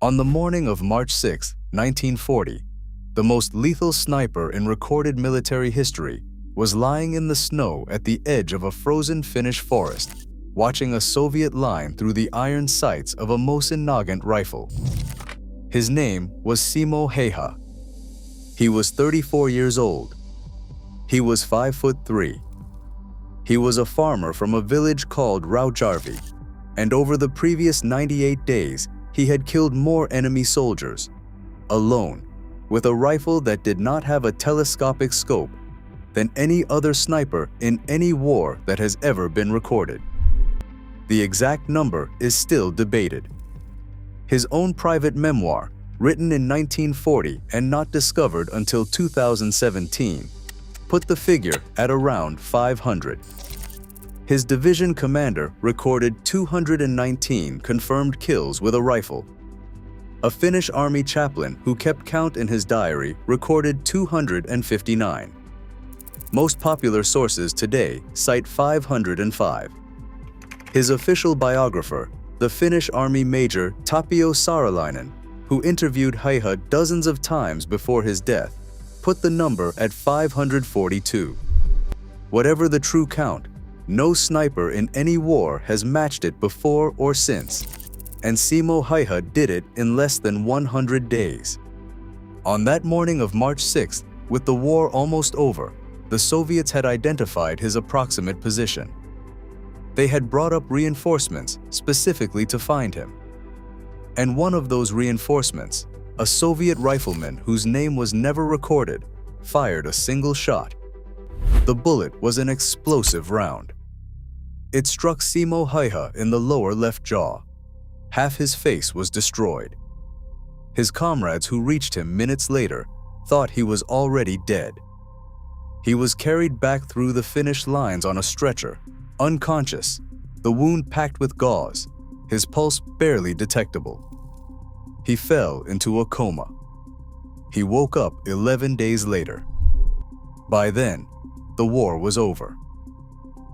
On the morning of March 6, 1940, the most lethal sniper in recorded military history was lying in the snow at the edge of a frozen Finnish forest, watching a Soviet line through the iron sights of a Mosin Nagant rifle. His name was Simo Häyhä. He was 34 years old. He was 5'3". He was a farmer from a village called Rautjärvi, and over the previous 98 days, he had killed more enemy soldiers, alone, with a rifle that did not have a telescopic scope, than any other sniper in any war that has ever been recorded. The exact number is still debated. His own private memoir, written in 1940 and not discovered until 2017, put the figure at around 500. His division commander recorded 219 confirmed kills with a rifle. A Finnish army chaplain who kept count in his diary recorded 259. Most popular sources today cite 505. His official biographer, the Finnish Army Major Tapio Saarelainen, who interviewed Häyhä dozens of times before his death, put the number at 542. Whatever the true count, no sniper in any war has matched it before or since, and Simo Häyhä did it in less than 100 days. On that morning of March 6th, with the war almost over, the Soviets had identified his approximate position. They had brought up reinforcements specifically to find him. And one of those reinforcements, a Soviet rifleman whose name was never recorded, fired a single shot. The bullet was an explosive round. It struck Simo Häyhä in the lower left jaw. Half his face was destroyed. His comrades who reached him minutes later thought he was already dead. He was carried back through the Finnish lines on a stretcher, unconscious, the wound packed with gauze, his pulse barely detectable. He fell into a coma. He woke up 11 days later. By then, the war was over.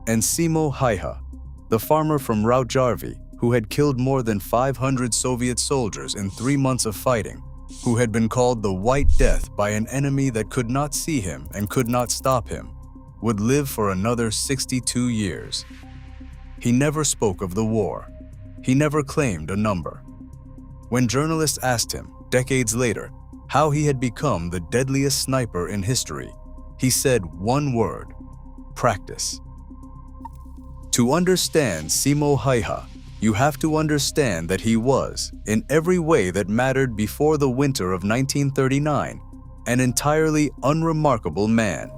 And Simo Häyhä, the farmer from Rautjärvi, who had killed more than 500 Soviet soldiers in 3 months of fighting, who had been called the White Death by an enemy that could not see him and could not stop him, would live for another 62 years. He never spoke of the war. He never claimed a number. When journalists asked him, decades later, how he had become the deadliest sniper in history, he said one word: practice. To understand Simo Häyhä, you have to understand that he was, in every way that mattered before the winter of 1939, an entirely unremarkable man.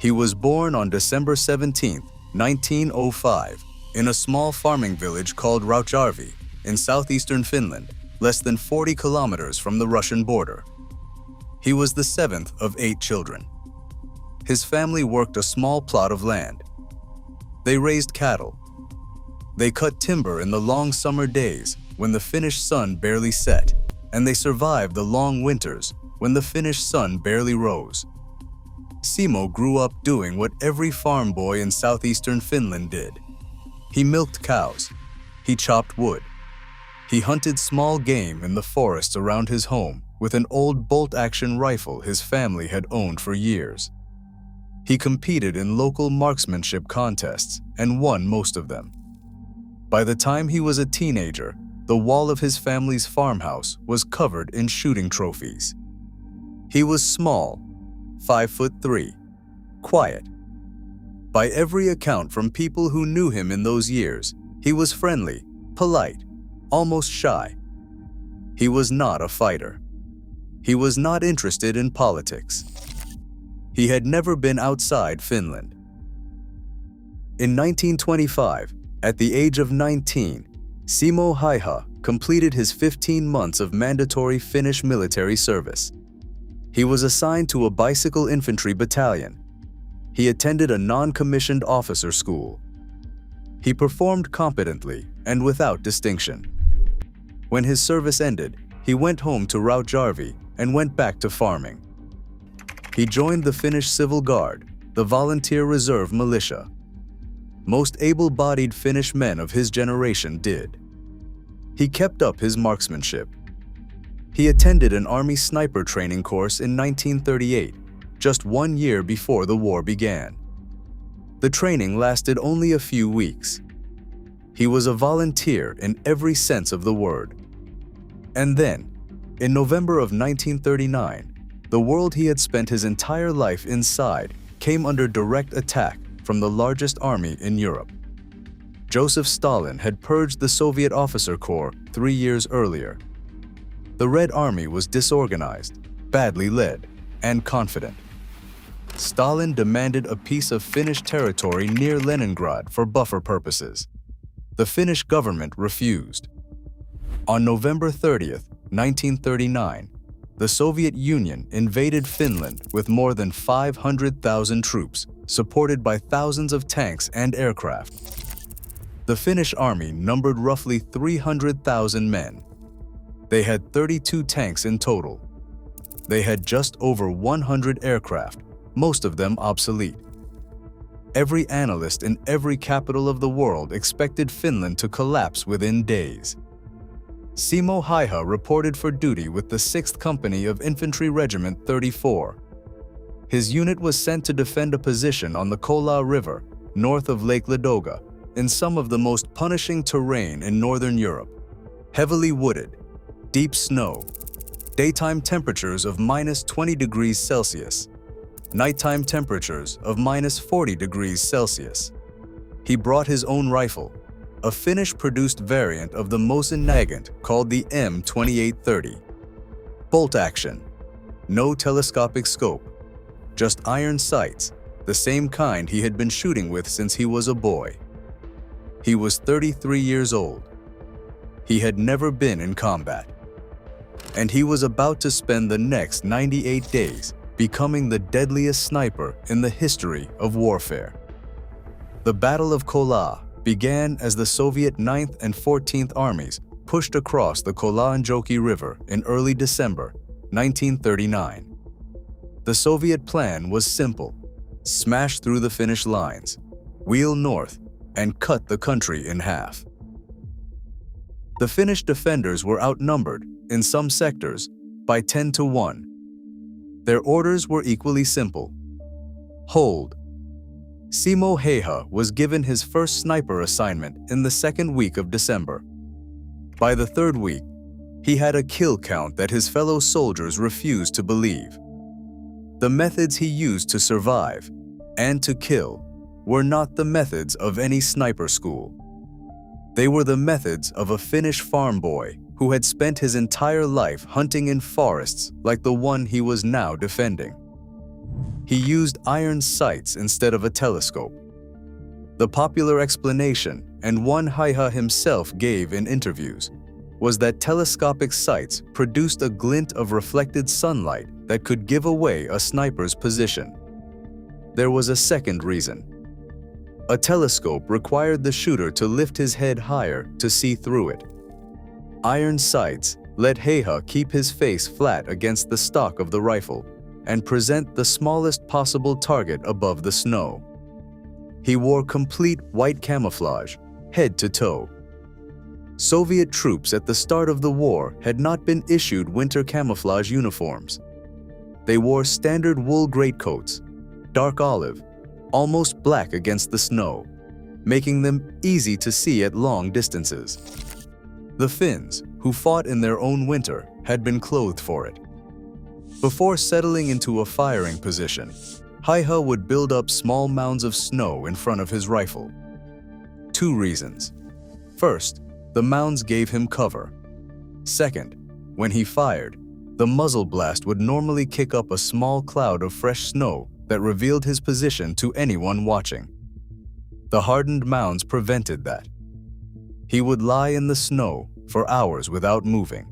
He was born on December 17, 1905, in a small farming village called Rautjärvi in southeastern Finland, less than 40 kilometers from the Russian border. He was the seventh of 8 children. His family worked a small plot of land. They raised cattle. They cut timber in the long summer days when the Finnish sun barely set, and they survived the long winters when the Finnish sun barely rose. Simo grew up doing what every farm boy in southeastern Finland did. He milked cows. He chopped wood. He hunted small game in the forests around his home with an old bolt-action rifle his family had owned for years. He competed in local marksmanship contests and won most of them. By the time he was a teenager, the wall of his family's farmhouse was covered in shooting trophies. He was small, 5'3", quiet. By every account from people who knew him in those years, he was friendly, polite, almost shy. He was not a fighter. He was not interested in politics. He had never been outside Finland. In 1925, at the age of 19, Simo Häyhä completed his 15 months of mandatory Finnish military service. He was assigned to a bicycle infantry battalion. He attended a non-commissioned officer school. He performed competently and without distinction. When his service ended, he went home to Rautjärvi and went back to farming. He joined the Finnish Civil Guard, the volunteer reserve militia. Most able-bodied Finnish men of his generation did. He kept up his marksmanship. He attended an Army sniper training course in 1938, just 1 year before the war began. The training lasted only a few weeks. He was a volunteer in every sense of the word. And then, in November of 1939, the world he had spent his entire life inside came under direct attack from the largest army in Europe. Joseph Stalin had purged the Soviet officer corps 3 years earlier. The Red Army was disorganized, badly led, and confident. Stalin demanded a piece of Finnish territory near Leningrad for buffer purposes. The Finnish government refused. On November 30th, 1939, the Soviet Union invaded Finland with more than 500,000 troops, supported by thousands of tanks and aircraft. The Finnish army numbered roughly 300,000 men. They had 32 tanks in total. They had just over 100 aircraft, most of them obsolete. Every analyst in every capital of the world expected Finland to collapse within days. Simo Häyhä reported for duty with the 6th Company of Infantry Regiment 34. His unit was sent to defend a position on the Kola River, north of Lake Ladoga, in some of the most punishing terrain in Northern Europe. Heavily wooded, deep snow, daytime temperatures of -20 degrees Celsius, nighttime temperatures of -40 degrees Celsius. He brought his own rifle, a Finnish-produced variant of the Mosin Nagant called the M2830. Bolt action, no telescopic scope, just iron sights, the same kind he had been shooting with since he was a boy. He was 33 years old. He had never been in combat. And he was about to spend the next 98 days becoming the deadliest sniper in the history of warfare. The Battle of Kola began as the Soviet 9th and 14th Armies pushed across the Kola-Anjoki River in early December 1939. The Soviet plan was simple: smash through the Finnish lines, wheel north, and cut the country in half. The Finnish defenders were outnumbered, in some sectors, by 10 to 1. Their orders were equally simple: hold. Simo Häyhä was given his first sniper assignment in the 2nd week of December. By the 3rd week, he had a kill count that his fellow soldiers refused to believe. The methods he used to survive and to kill were not the methods of any sniper school. They were the methods of a Finnish farm boy who had spent his entire life hunting in forests like the one he was now defending. He used iron sights instead of a telescope. The popular explanation, and one Häyhä himself gave in interviews, was that telescopic sights produced a glint of reflected sunlight that could give away a sniper's position. There was a second reason. A telescope required the shooter to lift his head higher to see through it. Iron sights let Häyhä keep his face flat against the stock of the rifle and present the smallest possible target above the snow. He wore complete white camouflage, head to toe. Soviet troops at the start of the war had not been issued winter camouflage uniforms. They wore standard wool greatcoats, dark olive, almost black against the snow, making them easy to see at long distances. The Finns, who fought in their own winter, had been clothed for it. Before settling into a firing position, Häyhä would build up small mounds of snow in front of his rifle. 2 reasons. First, the mounds gave him cover. Second, when he fired, the muzzle blast would normally kick up a small cloud of fresh snow that revealed his position to anyone watching. The hardened mounds prevented that. He would lie in the snow for hours without moving.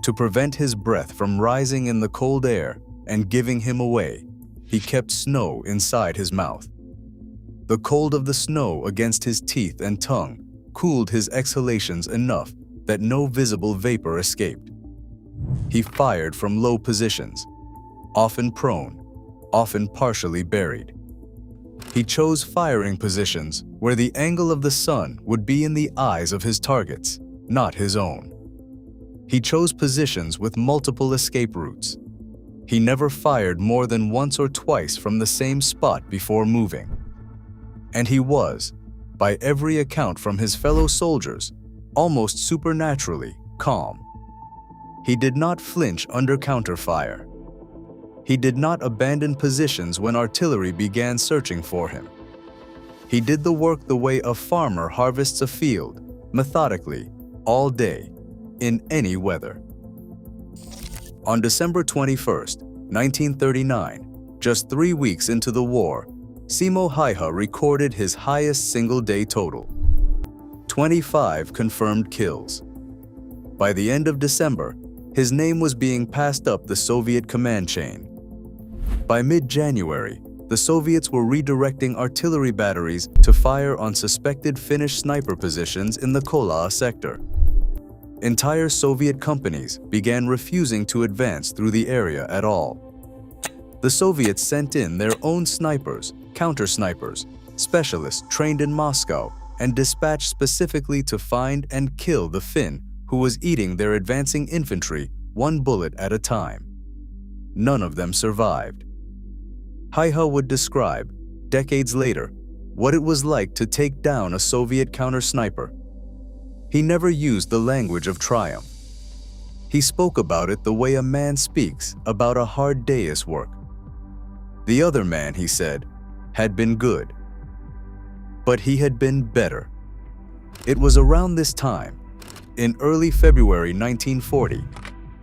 To prevent his breath from rising in the cold air and giving him away, he kept snow inside his mouth. The cold of the snow against his teeth and tongue cooled his exhalations enough that no visible vapor escaped. He fired from low positions, often prone, often partially buried. He chose firing positions where the angle of the sun would be in the eyes of his targets, not his own. He chose positions with multiple escape routes. He never fired more than once or twice from the same spot before moving. And he was, by every account from his fellow soldiers, almost supernaturally calm. He did not flinch under counterfire. He did not abandon positions when artillery began searching for him. He did the work the way a farmer harvests a field, methodically, all day, in any weather. On December 21st, 1939, just 3 weeks into the war, Simo Häyhä recorded his highest single-day total: 25 confirmed kills. By the end of December, his name was being passed up the Soviet command chain. By mid-January, the Soviets were redirecting artillery batteries to fire on suspected Finnish sniper positions in the Kola sector. Entire Soviet companies began refusing to advance through the area at all. The Soviets sent in their own snipers, counter-snipers, specialists trained in Moscow, and dispatched specifically to find and kill the Finn who was eating their advancing infantry one bullet at a time. None of them survived. Häyhä would describe, decades later, what it was like to take down a Soviet counter-sniper. He never used the language of triumph. He spoke about it the way a man speaks about a hard day's work. The other man, he said, had been good. But he had been better. It was around this time, in early February 1940,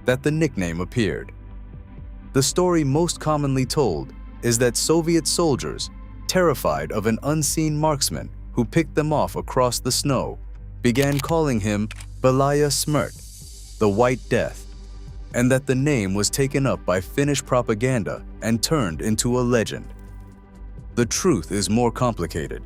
that the nickname appeared. The story most commonly told is that Soviet soldiers, terrified of an unseen marksman who picked them off across the snow, began calling him Belaya Smrt, the White Death, and that the name was taken up by Finnish propaganda and turned into a legend. The truth is more complicated.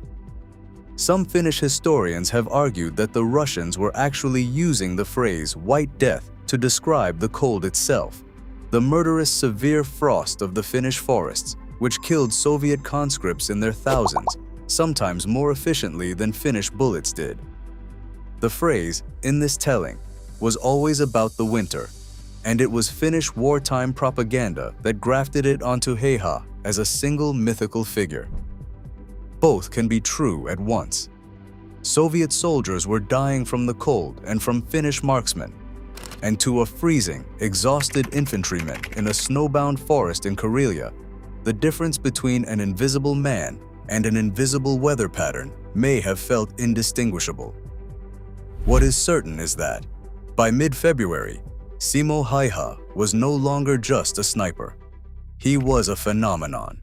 Some Finnish historians have argued that the Russians were actually using the phrase White Death to describe the cold itself, the murderous severe frost of the Finnish forests, which killed Soviet conscripts in their thousands, sometimes more efficiently than Finnish bullets did. The phrase, in this telling, was always about the winter, and it was Finnish wartime propaganda that grafted it onto Häyhä as a single mythical figure. Both can be true at once. Soviet soldiers were dying from the cold and from Finnish marksmen, and to a freezing, exhausted infantryman in a snowbound forest in Karelia, the difference between an invisible man and an invisible weather pattern may have felt indistinguishable. What is certain is that, by mid-February, Simo Häyhä was no longer just a sniper. He was a phenomenon.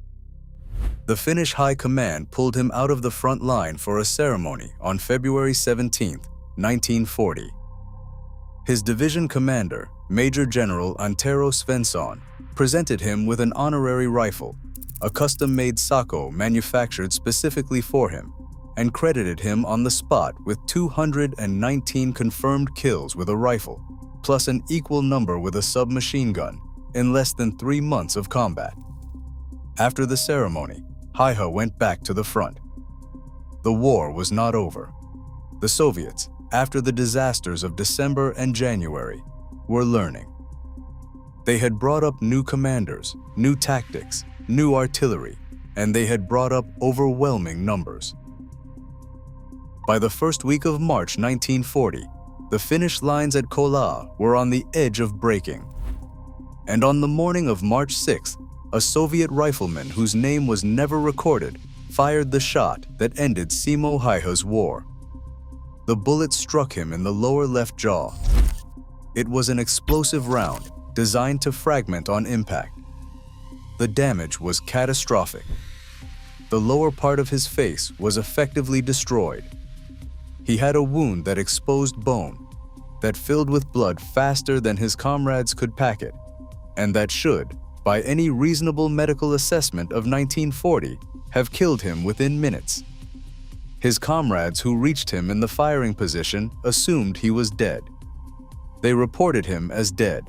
The Finnish High Command pulled him out of the front line for a ceremony on February 17, 1940. His division commander, Major General Antero Svensson, presented him with an honorary rifle, a custom-made Sako manufactured specifically for him, and credited him on the spot with 219 confirmed kills with a rifle, plus an equal number with a submachine gun, in less than 3 months of combat. After the ceremony, Häyhä went back to the front. The war was not over. The Soviets, after the disasters of December and January, were learning. They had brought up new commanders, new tactics, new artillery, and they had brought up overwhelming numbers. By the first week of March 1940, the Finnish lines at Kola were on the edge of breaking. And on the morning of March 6th, a Soviet rifleman whose name was never recorded fired the shot that ended Simo Häyhä's war. The bullet struck him in the lower left jaw. It was an explosive round designed to fragment on impact. The damage was catastrophic. The lower part of his face was effectively destroyed. He had a wound that exposed bone, that filled with blood faster than his comrades could pack it, and that should, by any reasonable medical assessment of 1940, have killed him within minutes. His comrades who reached him in the firing position assumed he was dead. They reported him as dead.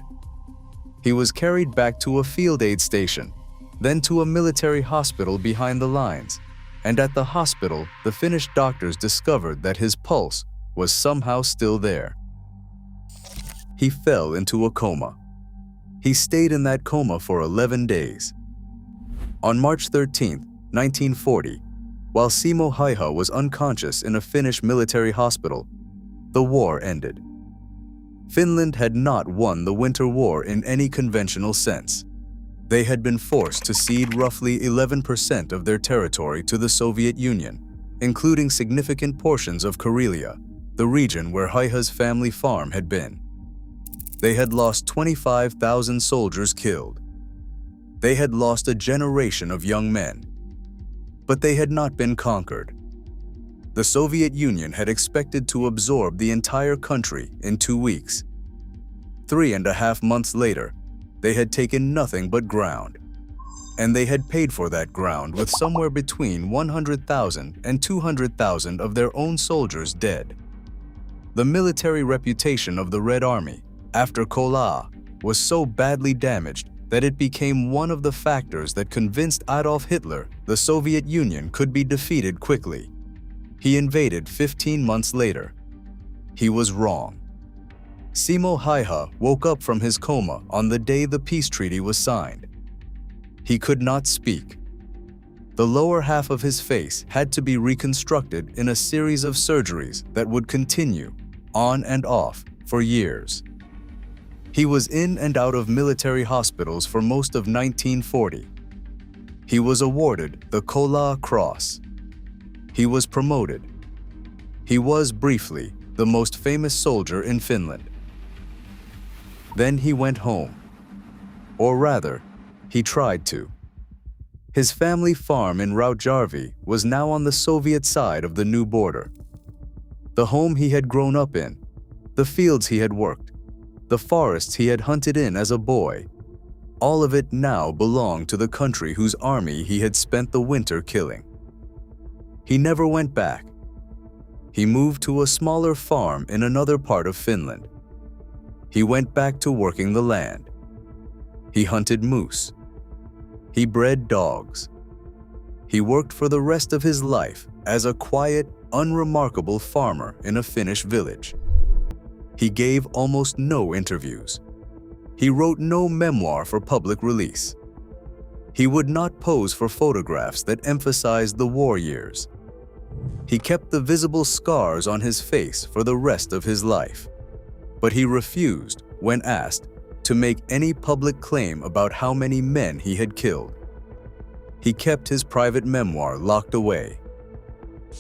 He was carried back to a field aid station, then to a military hospital behind the lines, and at the hospital, the Finnish doctors discovered that his pulse was somehow still there. he fell into a coma. He stayed in that coma for 11 days. On March 13, 1940, while Simo Häyhä was unconscious in a Finnish military hospital, the war ended. Finland had not won the Winter War in any conventional sense. They had been forced to cede roughly 11% of their territory to the Soviet Union, including significant portions of Karelia, the region where Häyhä's family farm had been. They had lost 25,000 soldiers killed. They had lost a generation of young men. But they had not been conquered. The Soviet Union had expected to absorb the entire country in 2 weeks. 3.5 months later, they had taken nothing but ground. And they had paid for that ground with somewhere between 100,000 and 200,000 of their own soldiers dead. The military reputation of the Red Army, after Kola, was so badly damaged that it became one of the factors that convinced Adolf Hitler the Soviet Union could be defeated quickly. He invaded 15 months later. He was wrong. Simo Häyhä woke up from his coma on the day the peace treaty was signed. He could not speak. The lower half of his face had to be reconstructed in a series of surgeries that would continue, on and off, for years. He was in and out of military hospitals for most of 1940. He was awarded the Kola Cross. He was promoted. He was, briefly, the most famous soldier in Finland. Then he went home. Or rather, he tried to. His family farm in Rautjärvi was now on the Soviet side of the new border. The home he had grown up in, the fields he had worked, the forests he had hunted in as a boy, all of it now belonged to the country whose army he had spent the winter killing. He never went back. He moved to a smaller farm in another part of Finland. He went back to working the land. He hunted moose. He bred dogs. He worked for the rest of his life as a quiet, unremarkable farmer in a Finnish village. He gave almost no interviews. He wrote no memoir for public release. He would not pose for photographs that emphasized the war years. He kept the visible scars on his face for the rest of his life. But he refused, when asked, to make any public claim about how many men he had killed. He kept his private memoir locked away.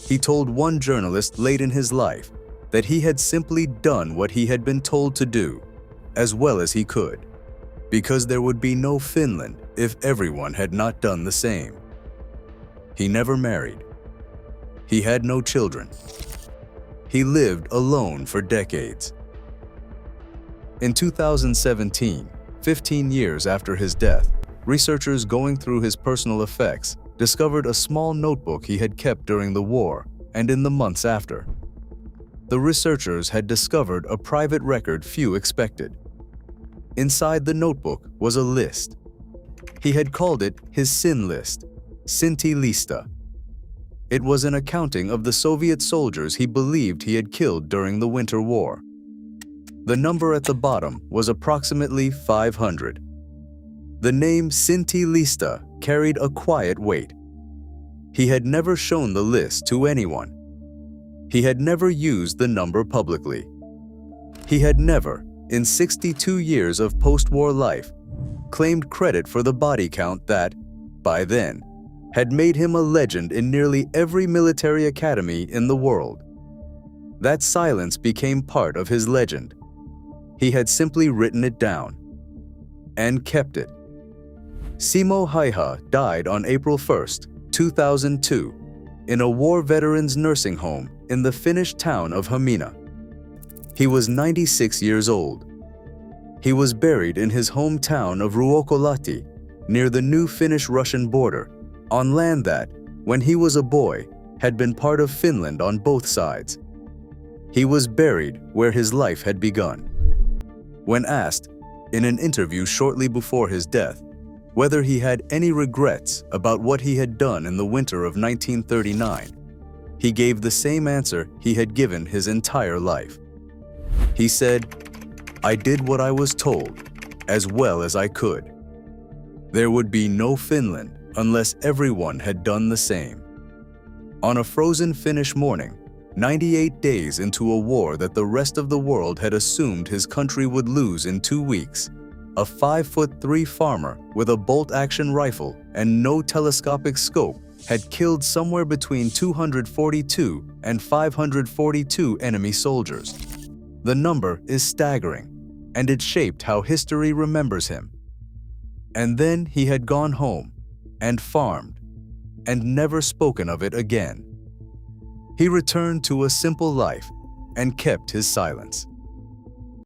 He told one journalist late in his life that he had simply done what he had been told to do, as well as he could, because there would be no Finland if everyone had not done the same. He never married. He had no children. He lived alone for decades. In 2017, 15 years after his death, researchers going through his personal effects discovered a small notebook he had kept during the war and in the months after. The researchers had discovered a private record few expected. Inside the notebook was a list. He had called it his sin list, Syntilista. It was an accounting of the Soviet soldiers he believed he had killed during the Winter War. The number at the bottom was approximately 500. The name Syntilista carried a quiet weight. He had never shown the list to anyone. He had never used the number publicly. He had never, in 62 years of post-war life, claimed credit for the body count that, by then, had made him a legend in nearly every military academy in the world. That silence became part of his legend. He had simply written it down and kept it. Simo Häyhä died on April 1, 2002, in a war veterans nursing home in the Finnish town of Hamina. He was 96 years old. He was buried in his hometown of Ruokolahti, near the new Finnish-Russian border, on land that, when he was a boy, had been part of Finland on both sides. He was buried where his life had begun. When asked, in an interview shortly before his death, whether he had any regrets about what he had done in the winter of 1939, he gave the same answer he had given his entire life. He said, I did what I was told, as well as I could. There would be no Finland unless everyone had done the same. On a frozen Finnish morning, 98 days into a war that the rest of the world had assumed his country would lose in 2 weeks, a 5'3" farmer with a bolt-action rifle and no telescopic scope had killed somewhere between 242 and 542 enemy soldiers. The number is staggering, and it shaped how history remembers him. And then he had gone home and farmed and never spoken of it again. He returned to a simple life and kept his silence.